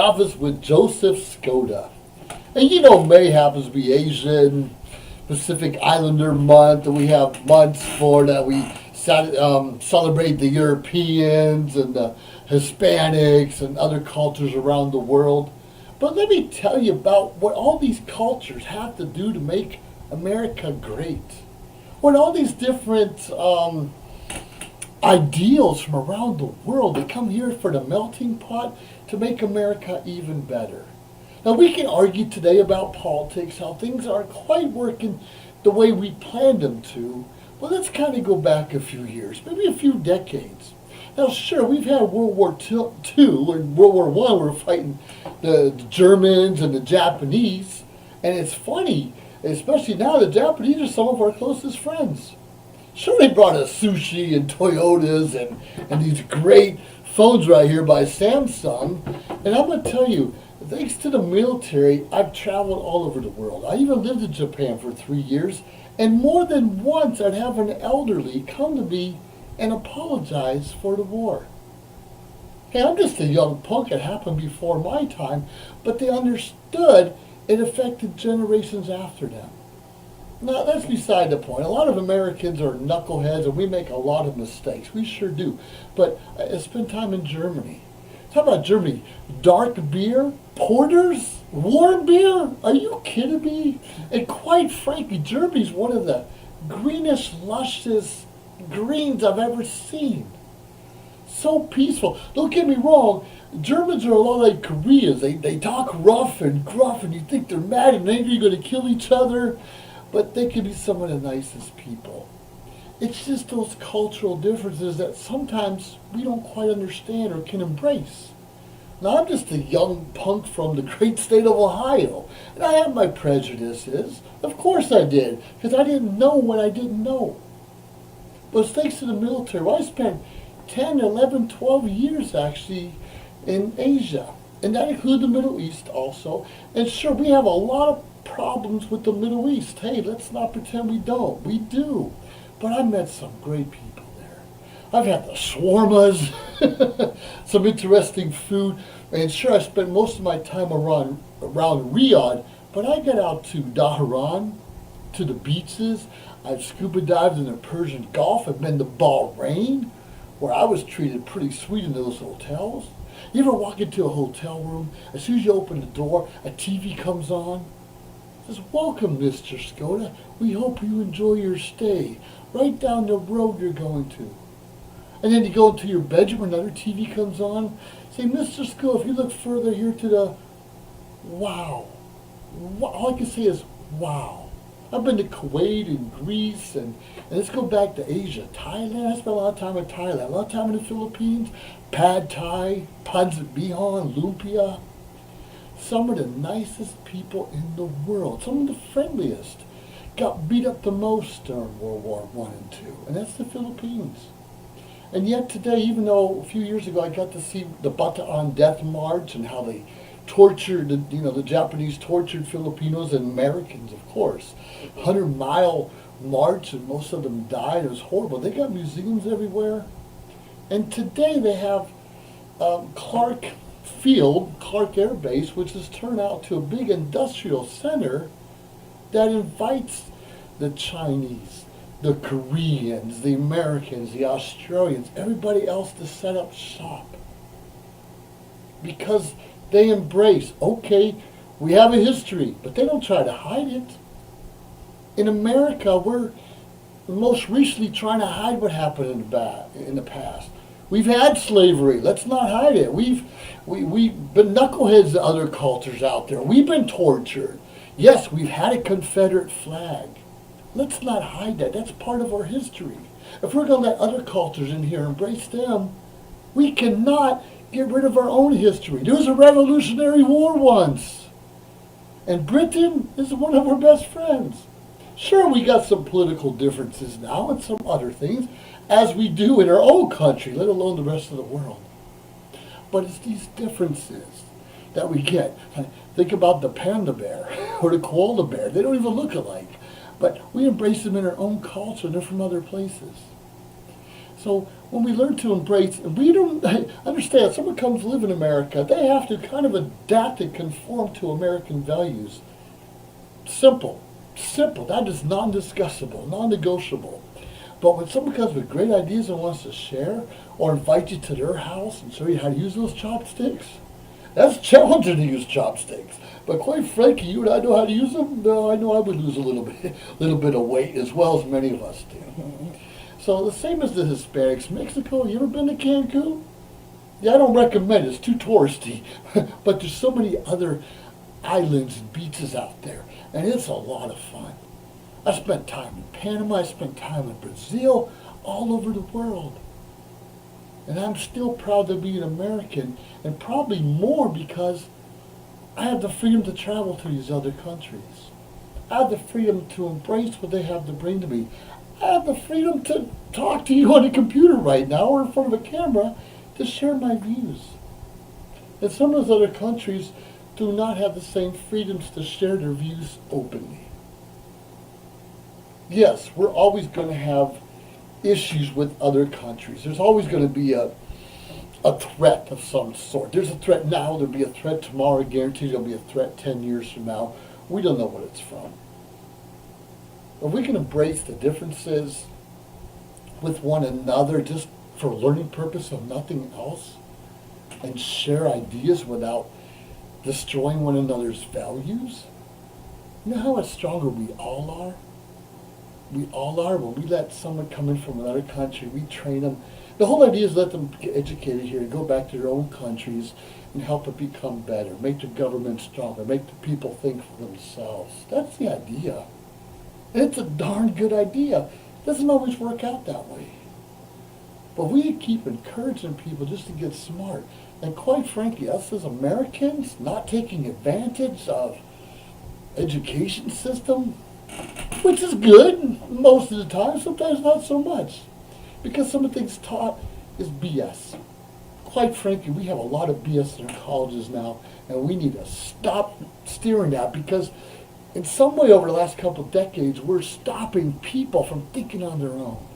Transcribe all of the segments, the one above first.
office with Joseph Skoda. And you know, May happens to be Asian Pacific Islander month, and we have months for that we celebrate the Europeans and the Hispanics and other cultures around the world. But let me tell you about what all these cultures have to do to make America great. What all these different ideals from around the world that come here for the melting pot to make America even better. Now we can argue today about politics, how things aren't quite working the way we planned them to. Well, let's kind of go back a few years, maybe a few decades. Now sure, we've had World War II and World War I, we were fighting the Germans and the Japanese. And it's funny, especially now, the Japanese are some of our closest friends. Sure, they brought us sushi and Toyotas and these great phones right here by Samsung. And I'm going to tell you, thanks to the military, I've traveled all over the world. I even lived in Japan for 3 years. And more than once, I'd have an elderly come to me and apologize for the war. Hey, I'm just a young punk. It happened before my time. But they understood it affected generations after them. Now, that's beside the point. A lot of Americans are knuckleheads, and we make a lot of mistakes. We sure do. But I spent time in Germany. Talk about Germany. Dark beer, porters, warm beer. Are you kidding me? And quite frankly, Germany's one of the greenest, luscious greens I've ever seen. So peaceful. Don't get me wrong. Germans are a lot like Koreans. They talk rough and gruff, and you think they're mad and angry, going to kill each other. But they can be some of the nicest people. It's just those cultural differences that sometimes we don't quite understand or can embrace. Now, I'm just a young punk from the great state of Ohio, and I have my prejudices. Of course I did, because I didn't know what I didn't know. But it's thanks to the military. Well, I spent 10, 11, 12 years actually in Asia, and that includes the Middle East also. And sure, we have a lot of problems with the Middle East. Hey, let's not pretend we don't. We do. But I met some great people there. I've had the shawarmas, some interesting food, and sure, I spent most of my time around Riyadh, but I got out to Dhahran, to the beaches. I've scuba dived in the Persian Gulf. I've been to Bahrain, where I was treated pretty sweet in those hotels. You ever walk into a hotel room, as soon as you open the door, a TV comes on? It says, "Welcome, Mr. Skoda. We hope you enjoy your stay. Right down the road you're going to." And then you go into your bedroom, another TV comes on. Say, "Mr. Skoda, if you look further here to the..." Wow. All I can say is, wow. I've been to Kuwait and Greece, and let's go back to Asia. Thailand, I spent a lot of time in Thailand, a lot of time in the Philippines. Pad Thai, Bihon, Lumpia. Some of the nicest people in the world, some of the friendliest, got beat up the most during World War I and II, and that's the Philippines. And yet today, even though a few years ago I got to see the Bataan Death March and how they tortured, the Japanese tortured Filipinos and Americans, of course. 100-mile march, and most of them died. It was horrible. They got museums everywhere. And today they have Clark Air Base, which has turned out to a big industrial center that invites the Chinese, the Koreans, the Americans, the Australians, everybody else to set up shop. Because they embrace, okay, we have a history, but they don't try to hide it. In America, we're most recently trying to hide what happened in the past. We've had slavery. Let's not hide it. We've been knuckleheads to other cultures out there. We've been tortured. Yes, we've had a Confederate flag. Let's not hide that. That's part of our history. If we're going to let other cultures in here embrace them, we cannot get rid of our own history. There was a Revolutionary War once, and Britain is one of our best friends. Sure, we got some political differences now and some other things, as we do in our own country, let alone the rest of the world. But it's these differences that we get. Think about the panda bear or the koala bear. They don't even look alike. But we embrace them in our own culture, and they're from other places. So when we learn to embrace, and we don't understand, someone comes to live in America, they have to kind of adapt and conform to American values. Simple. Simple. That is non-discussable, non-negotiable. But when someone comes with great ideas and wants to share, or invite you to their house and show you how to use those chopsticks, that's challenging to use chopsticks. But quite frankly, you and I know how to use them. No, I know I would lose a little bit of weight as well as many of us do. So the same as the Hispanics. Mexico, you ever been to Cancun? Yeah, I don't recommend it. It's too touristy. But there's so many other islands and beaches out there. And it's a lot of fun. I spent time in Panama. I spent time in Brazil. All over the world. And I'm still proud to be an American. And probably more because I have the freedom to travel to these other countries. I have the freedom to embrace what they have to bring to me. I have the freedom to talk to you on a computer right now or in front of a camera to share my views. And some of those other countries do not have the same freedoms to share their views openly. Yes, we're always going to have issues with other countries. There's always going to be a threat of some sort. There's a threat now, there'll be a threat tomorrow, I guarantee there'll be a threat 10 years from now. We don't know what it's from. If we can embrace the differences with one another just for learning purpose of nothing else, and share ideas without destroying one another's values, you know how much stronger we all are? We all are. When we let someone come in from another country, we train them. The whole idea is let them get educated here and go back to their own countries and help it become better, make the government stronger, make the people think for themselves. That's the idea. And it's a darn good idea. It doesn't always work out that way. But we keep encouraging people just to get smart. And quite frankly, us as Americans not taking advantage of education system, which is good most of the time, sometimes not so much. Because some of the things taught is BS. Quite frankly, we have a lot of BS in our colleges now, and we need to stop steering that because in some way over the last couple of decades, we're stopping people from thinking on their own.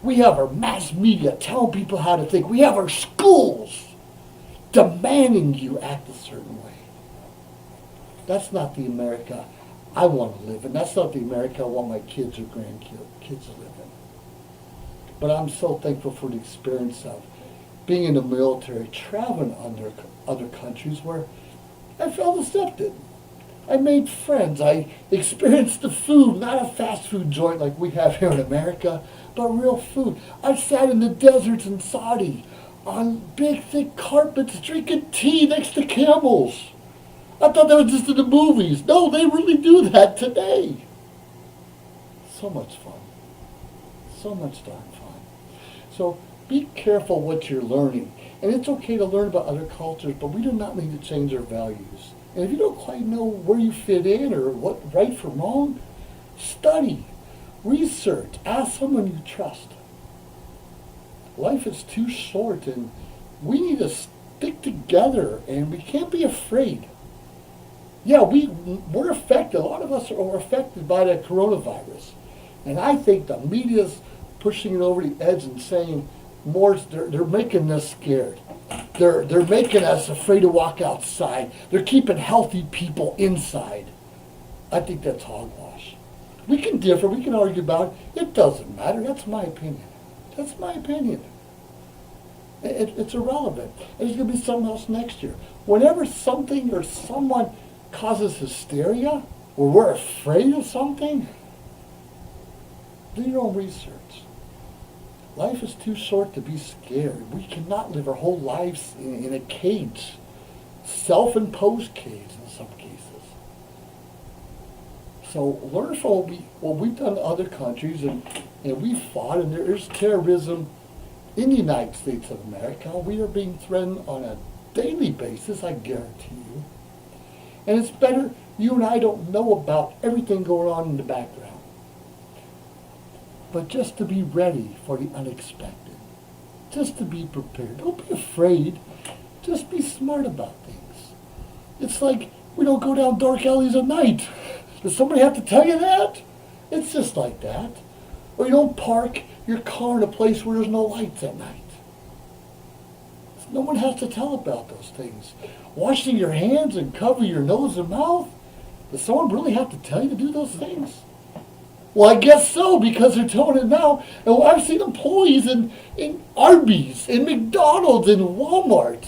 We have our mass media telling people how to think. We have our schools demanding you act a certain way. That's not the America I want to live in. That's not the America I want my kids or grandkids to live in. But I'm so thankful for the experience of being in the military, traveling under other countries where I felt accepted. I made friends. I experienced the food, not a fast food joint like we have here in America, but real food. I sat in the deserts in Saudi on big, thick carpets drinking tea next to camels. I thought that was just in the movies. No, they really do that today. So much fun. So much darn fun. So be careful what you're learning. And it's okay to learn about other cultures, but we do not need to change our values. And if you don't quite know where you fit in or what right from wrong, study, research, ask someone you trust. Life is too short and we need to stick together and we can't be afraid. Yeah, we're affected. A lot of us are affected by the coronavirus. And I think the media's pushing it over the edge and saying more, they're making us scared. They're making us afraid to walk outside. They're keeping healthy people inside. I think that's hogwash. We can differ. We can argue about it. It doesn't matter. That's my opinion. That's my opinion. It's irrelevant. And there's going to be something else next year. Whenever something or someone causes hysteria, or we're afraid of something, do your own research. Life is too short to be scared. We cannot live our whole lives in a cage, self-imposed cage in some cases. So learn from what we've done to other countries, and we've fought, and there is terrorism in the United States of America. We are being threatened on a daily basis, I guarantee you. And it's better you and I don't know about everything going on in the background. But just to be ready for the unexpected. Just to be prepared. Don't be afraid. Just be smart about things. It's like we don't go down dark alleys at night. Does somebody have to tell you that? It's just like that. Or you don't park your car in a place where there's no lights at night. No one has to tell about those things. Washing your hands and cover your nose and mouth? Does someone really have to tell you to do those things? Well, I guess so, because they're telling it now. And I've seen employees in Arby's, in McDonald's, in Walmart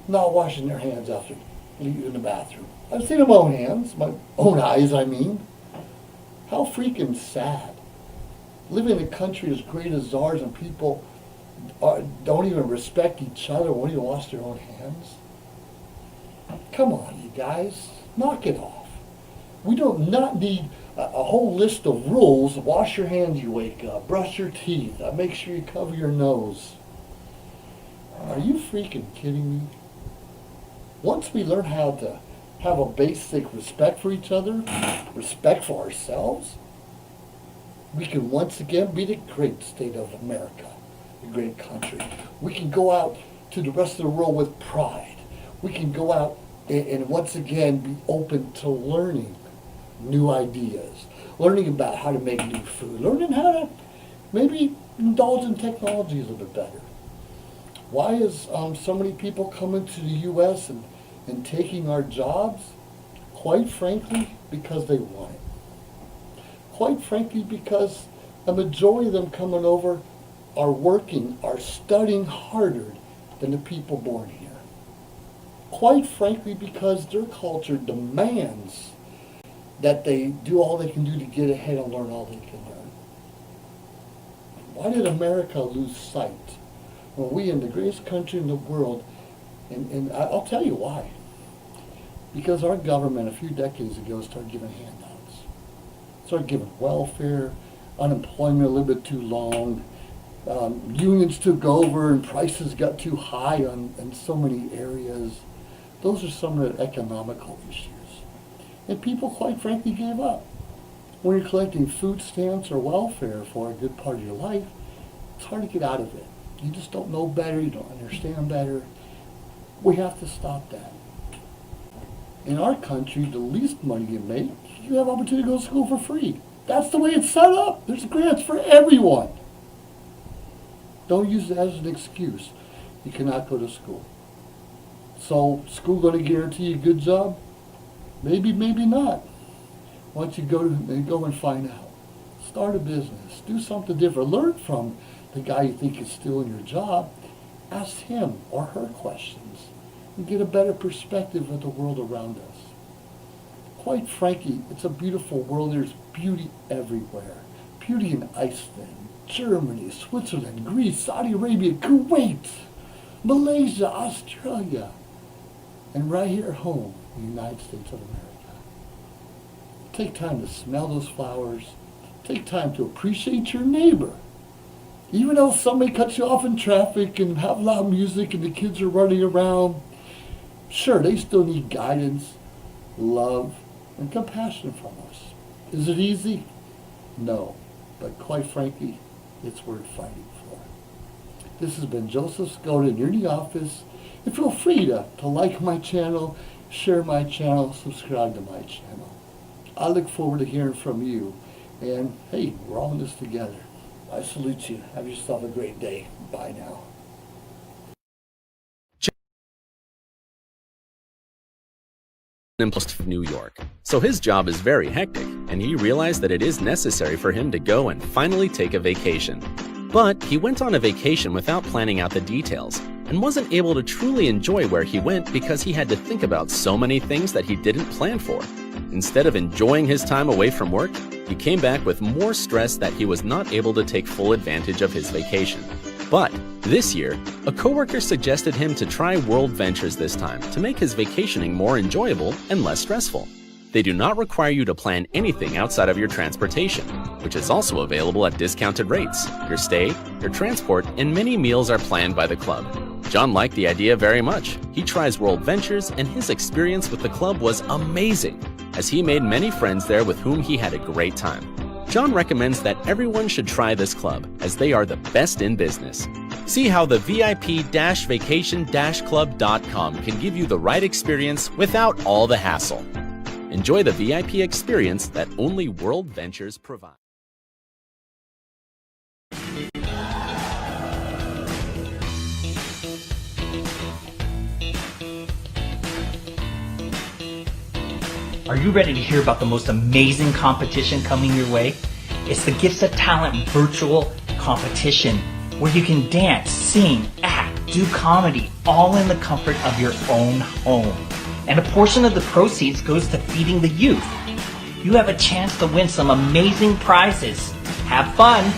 not washing their hands after leaving the bathroom. I've seen them my own hands, my own eyes, I mean. How freaking sad. Living in a country as great as ours and people don't even respect each other, won't even wash their own hands. Come on, you guys, knock it off. We do not need a whole list of rules. Wash your hands, you wake up. Brush your teeth. Make sure you cover your nose. Are you freaking kidding me? Once we learn how to have a basic respect for each other, respect for ourselves, we can once again be the great state of America, a great country. We can go out to the rest of the world with pride. We can go out and once again be open to learning new ideas, learning about how to make new food, learning how to maybe indulge in technology a little bit better. Why is so many people coming to the U.S. and taking our jobs? Quite frankly, because they want it. Quite frankly, because a majority of them coming over are working, are studying harder than the people born here. Quite frankly, because their culture demands that they do all they can do to get ahead and learn all they can learn. Why did America lose sight when we in the greatest country in the world, and I'll tell you why. Because our government a few decades ago started giving handouts. Started giving welfare, unemployment a little bit too long, unions took over and prices got too high in so many areas. Those are some of the economical issues. And people, quite frankly, gave up. When you're collecting food stamps or welfare for a good part of your life, it's hard to get out of it. You just don't know better, you don't understand better. We have to stop that. In our country, the least money you make, you have opportunity to go to school for free. That's the way it's set up. There's grants for everyone. Don't use that as an excuse. You cannot go to school. So, school going to guarantee you a good job? Maybe, maybe not. Why don't you go and find out? Start a business. Do something different. Learn from the guy you think is stealing your job. Ask him or her questions and get a better perspective of the world around us. Quite frankly, it's a beautiful world. There's beauty everywhere. Beauty in Iceland, Germany, Switzerland, Greece, Saudi Arabia, Kuwait, Malaysia, Australia, and right here at home, in the United States of America. Take time to smell those flowers. Take time to appreciate your neighbor. Even though somebody cuts you off in traffic and have loud music and the kids are running around, sure, they still need guidance, love, and compassion from us. Is it easy? No. But quite frankly, it's worth fighting for. This has been Joseph Skoda, and you're in the office. And feel free to like my channel, share my channel, subscribe to my channel. I look forward to hearing from you. And hey, we're all in this together. I salute you. Have yourself a great day. Bye now. Of New York. So his job is very hectic, and he realized that it is necessary for him to go and finally take a vacation. But he went on a vacation without planning out the details, and wasn't able to truly enjoy where he went because he had to think about so many things that he didn't plan for. Instead of enjoying his time away from work, he came back with more stress that he was not able to take full advantage of his vacation. But this year, a coworker suggested him to try World Ventures this time to make his vacationing more enjoyable and less stressful. They do not require you to plan anything outside of your transportation, which is also available at discounted rates. Your stay, your transport, and many meals are planned by the club. John liked the idea very much. He tries World Ventures, and his experience with the club was amazing, as he made many friends there with whom he had a great time. John recommends that everyone should try this club, as they are the best in business. See how the VIP-vacation-club.com can give you the right experience without all the hassle. Enjoy the VIP experience that only World Ventures provides. Are you ready to hear about the most amazing competition coming your way? It's the Gifts of Talent virtual competition where you can dance, sing, act, do comedy, all in the comfort of your own home. And a portion of the proceeds goes to feeding the youth. You have a chance to win some amazing prizes. Have fun!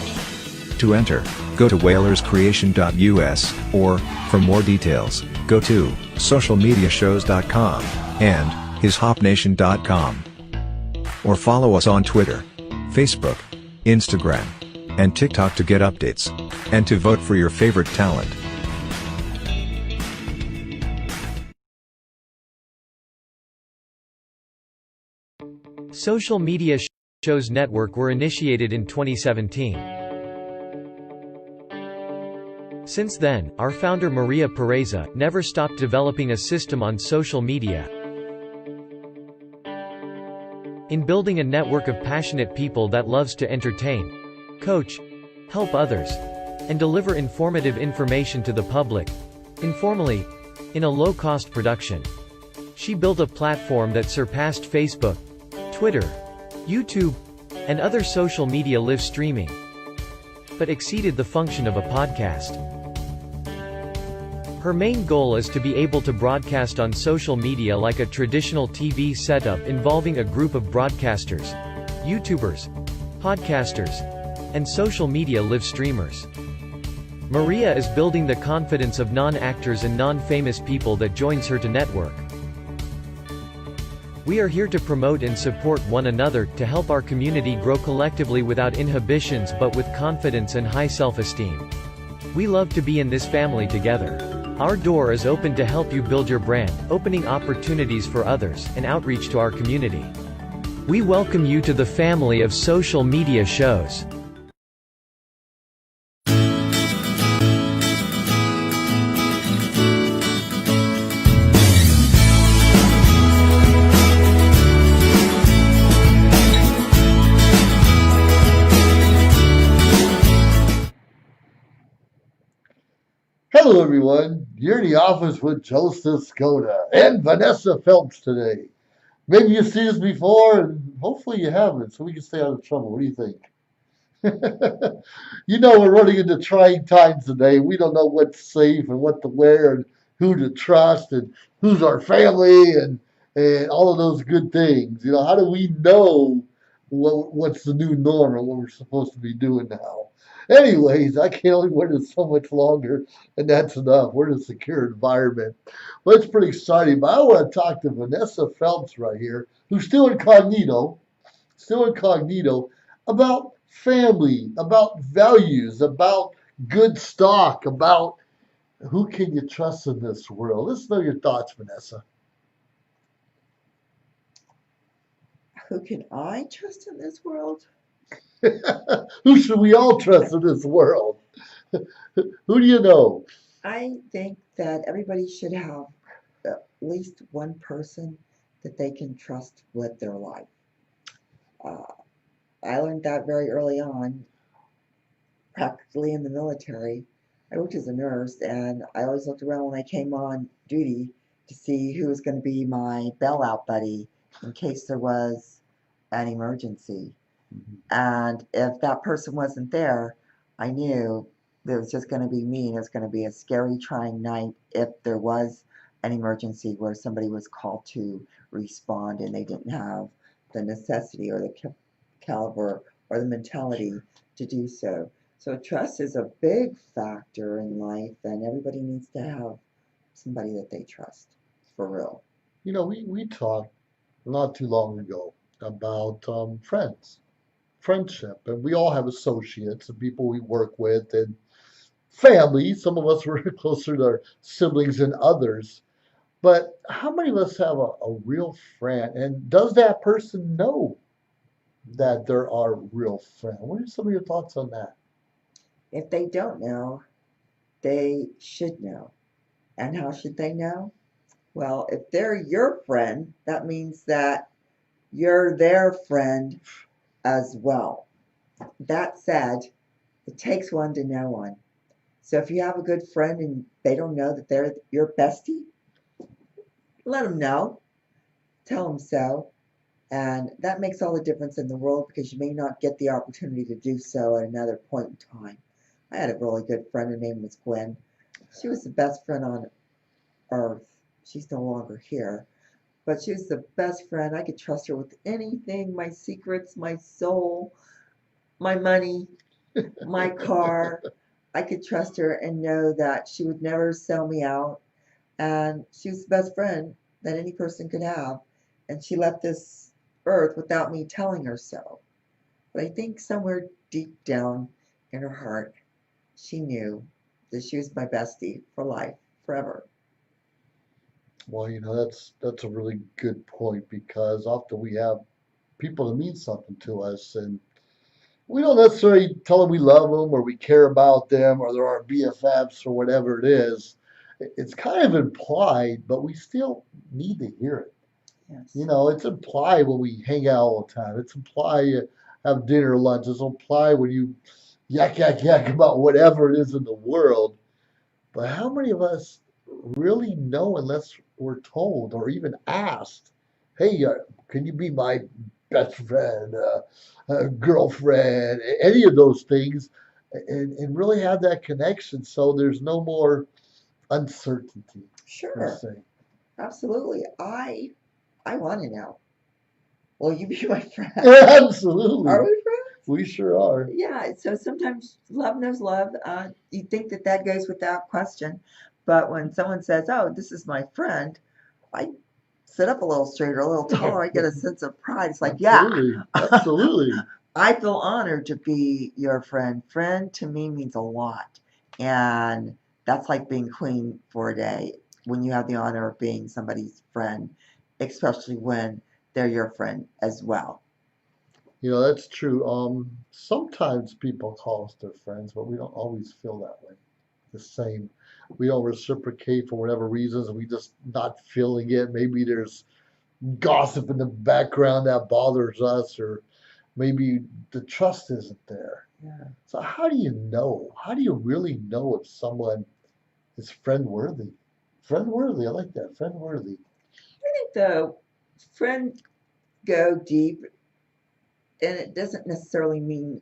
To enter, go to whalerscreation.us, or, for more details, go to socialmediashows.com and hishopnation.com. Or follow us on Twitter, Facebook, Instagram, and TikTok to get updates, and to vote for your favorite talent. Social Media Shows Network were initiated in 2017. Since then, our founder Maria Pereza never stopped developing a system on social media, in building a network of passionate people that loves to entertain, coach, help others, and deliver informative information to the public, informally, in a low-cost production. She built a platform that surpassed Facebook, Twitter, YouTube, and other social media live streaming, but exceeded the function of a podcast. Her main goal is to be able to broadcast on social media like a traditional TV setup involving a group of broadcasters, YouTubers, podcasters, and social media live streamers. Maria is building the confidence of non-actors and non-famous people that joins her to network. We are here to promote and support one another, to help our community grow collectively without inhibitions but with confidence and high self-esteem. We love to be in this family together. Our door is open to help you build your brand, opening opportunities for others, and outreach to our community. We welcome you to the family of social media shows. Hello, everyone. You're in the office with Joseph Skoda and Vanessa Phelps today. Maybe you've seen us before, and hopefully you haven't, so we can stay out of trouble. What do you think? You know, we're running into trying times today. We don't know what's safe and what to wear and who to trust and who's our family and all of those good things. You know, how do we know what's the new norm and what we're supposed to be doing now? Anyways, I can only wear this so much longer, and that's enough. We're in a secure environment. Well, it's pretty exciting, but I want to talk to Vanessa Phelps right here, who's still incognito, about family, about values, about good stock, about who can you trust in this world. Let's know your thoughts, Vanessa. Who can I trust in this world? Who should we all trust in this world? Who do you know? I think that everybody should have at least one person that they can trust with their life. I learned that very early on, practically in the military. I worked as a nurse, and I always looked around when I came on duty to see who was going to be my bailout buddy in case there was an emergency. And if that person wasn't there, I knew it was just going to be me, and it was going to be a scary, trying night if there was an emergency where somebody was called to respond and they didn't have the necessity or the caliber or the mentality to do so. So trust is a big factor in life, and everybody needs to have somebody that they trust, for real. You know, we talked not too long ago about friendship, and we all have associates and people we work with and family. Some of us were closer to our siblings than others. But how many of us have a real friend? And does that person know that they're our real friend? What are some of your thoughts on that? If they don't know, they should know. And how should they know? Well, if they're your friend, that means that you're their friend as well. That said, It takes one to know one. So if you have a good friend and they don't know that they're your bestie, let them know. Tell them so. And that makes all the difference in the world because you may not get the opportunity to do so at another point in time. I had a really good friend. Her name was Gwen. She was the best friend on earth. She's no longer here. But she was the best friend. I could trust her with anything, my secrets, my soul, my money, my car. I could trust her and know that she would never sell me out. And she was the best friend that any person could have. And she left this earth without me telling her so. But I think somewhere deep down in her heart, she knew that she was my bestie for life, forever. Well, that's a really good point because often we have people that mean something to us, and we don't necessarily tell them we love them or we care about them or they're our BFFs or whatever it is. It's kind of implied, but we still need to hear it. Yes. It's implied when we hang out all the time. It's implied you have dinner or lunch. It's implied when you yak, yak, yak about whatever it is in the world. But how many of us really know unless we're told or even asked, hey, can you be my best friend, girlfriend, any of those things, and really have that connection so there's no more uncertainty, per Sure. se. Absolutely. I want to know. Will you be my friend? Absolutely. Are we friends? We sure are. Yeah. So sometimes love knows love. You think that that goes without question, but when someone says, "Oh, this is my friend," I sit up a little straighter, a little taller. I get a sense of pride. It's like, yeah, Absolutely. Absolutely. I feel honored to be your friend. Friend to me means a lot, and that's like being queen for a day when you have the honor of being somebody's friend, especially when they're your friend as well. That's true. Sometimes people call us their friends, but we don't always feel that way. The same. We don't reciprocate for whatever reasons, and we just not feeling it. Maybe there's gossip in the background that bothers us, or maybe the trust isn't there. Yeah. So how do you know? How do you really know if someone is friend worthy? Friend worthy, I like that. Friend worthy. I think the friend go deep, and it doesn't necessarily mean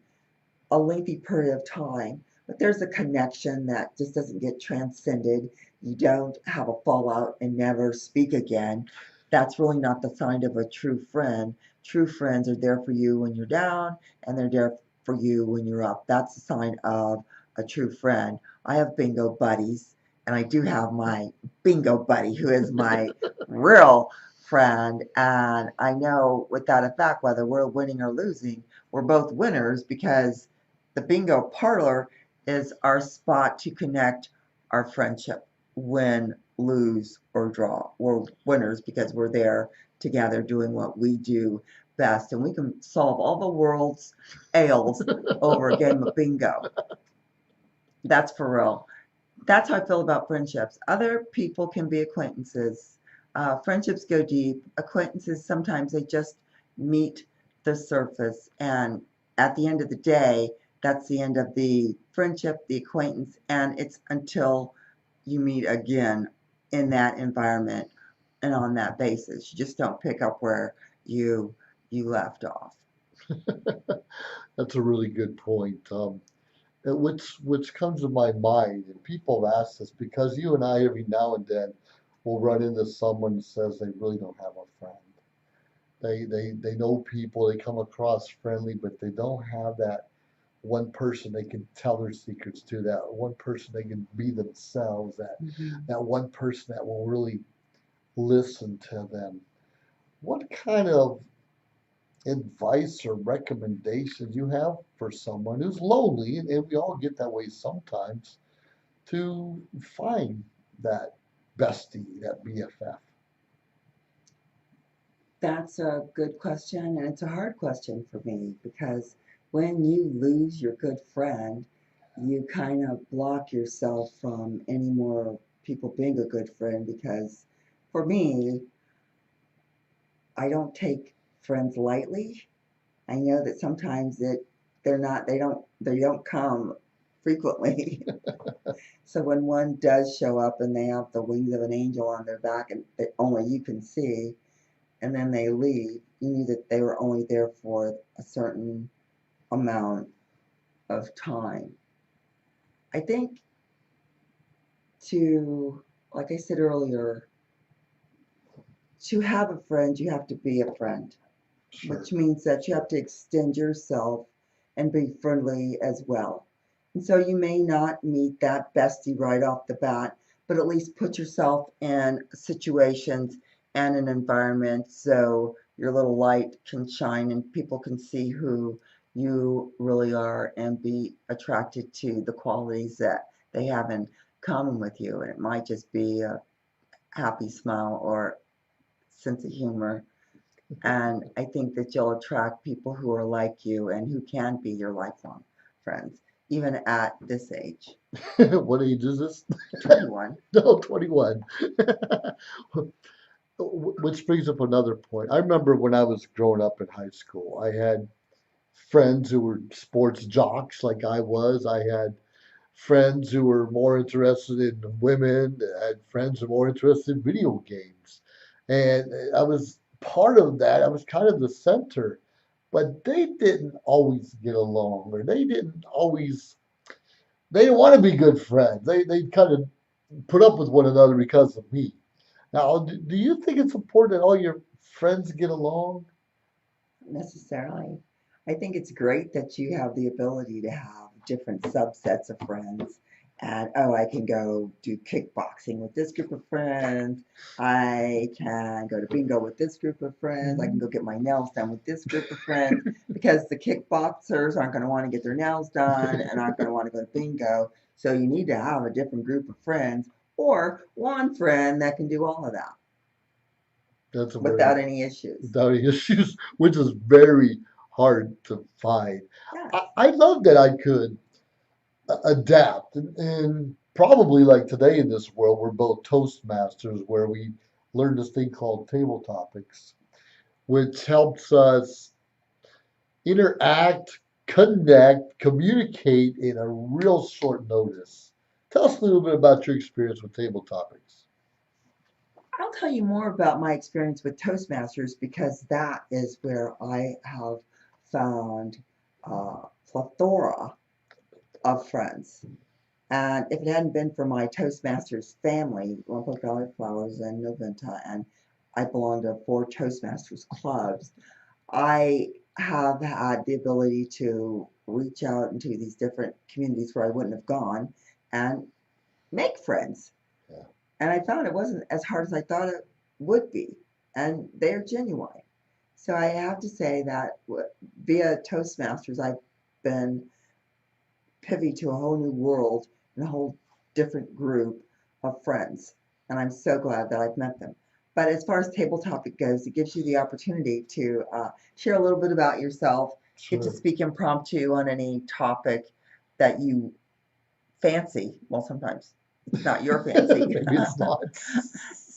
a lengthy period of time, but there's a connection that just doesn't get transcended. You don't have a fallout and never speak again. That's really not the sign of a true friend. True friends are there for you when you're down, and they're there for you when you're up. That's a sign of a true friend. I have bingo buddies, and I do have my bingo buddy who is my real friend. And I know without a fact whether we're winning or losing, we're both winners because the bingo parlor is our spot to connect our friendship, win, lose, or draw. We're winners because we're there together doing what we do best. And we can solve all the world's ails over a game of bingo. That's for real. That's how I feel about friendships. Other people can be acquaintances. Friendships go deep. Acquaintances, sometimes they just meet the surface. And at the end of the day, that's the end of the friendship, the acquaintance, and it's until you meet again in that environment and on that basis. You just don't pick up where you left off. That's a really good point. Which comes to my mind, and people have asked this because you and I every now and then will run into someone who says they really don't have a friend. They know people, they come across friendly, but they don't have that one person they can tell their secrets to, that one person they can be themselves, that one person that will really listen to them. What kind of advice or recommendations you have for someone who's lonely, and we all get that way sometimes, to find that bestie, that BFF? That's a good question, and it's a hard question for me because when you lose your good friend, you kind of block yourself from any more people being a good friend because for me, I don't take friends lightly. I know that sometimes it they don't come frequently. So when one does show up and they have the wings of an angel on their back and that only you can see, and then they leave, you knew that they were only there for a certain amount of time. I think like I said earlier, to have a friend, you have to be a friend, Sure. which means that you have to extend yourself and be friendly as well. And so you may not meet that bestie right off the bat, but at least put yourself in situations and an environment so your little light can shine and people can see who you really are and be attracted to the qualities that they have in common with you. And it might just be a happy smile or sense of humor. And I think that you'll attract people who are like you and who can be your lifelong friends, even at this age. What age is this? 21. No, 21. Which brings up another point. I remember when I was growing up in high school, I had friends who were sports jocks like I was. I had friends who were more interested in women. I had friends who were more interested in video games. And I was part of that. I was kind of the center, but they didn't always get along, or they didn't want to be good friends. They kind of put up with one another because of me. Now, do you think it's important that all your friends get along? Necessarily. I think it's great that you have the ability to have different subsets of friends. And oh, I can go do kickboxing with this group of friends. I can go to bingo with this group of friends. I can go get my nails done with this group of friends because the kickboxers aren't going to want to get their nails done and aren't going to want to go to bingo. So you need to have a different group of friends or one friend that can do all of that That's a without very any issues. without any issues, which is very hard to find. Yes. I love that I could adapt, and probably like today in this world, we're both Toastmasters, where we learn this thing called table topics, which helps us interact, connect, communicate in a real short notice. Tell us a little bit about your experience with table topics. I'll tell you more about my experience with Toastmasters because that is where I have found a plethora of friends. And if it hadn't been for my Toastmasters family, Lompoc Valley Flowers and Noventa, and I belong to 4 Toastmasters clubs, I have had the ability to reach out into these different communities where I wouldn't have gone and make friends. Yeah. And I found it wasn't as hard as I thought it would be, and they're genuine. So I have to say that via Toastmasters, I've been privy to a whole new world and a whole different group of friends, and I'm so glad that I've met them. But as far as table topic goes, it gives you the opportunity to share a little bit about yourself, get to Sure. speak impromptu on any topic that you fancy. Well, sometimes it's not your fancy. Maybe it's not.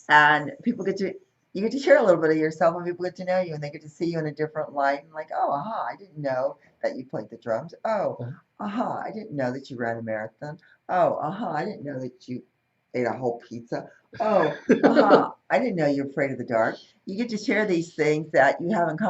And you get to share a little bit of yourself and people get to know you and they get to see you in a different light and like, oh, aha, I didn't know that you played the drums. Oh, aha, I didn't know that you ran a marathon. Oh, aha, I didn't know that you ate a whole pizza. Oh, aha, I didn't know you're afraid of the dark. You get to share these things that you have in common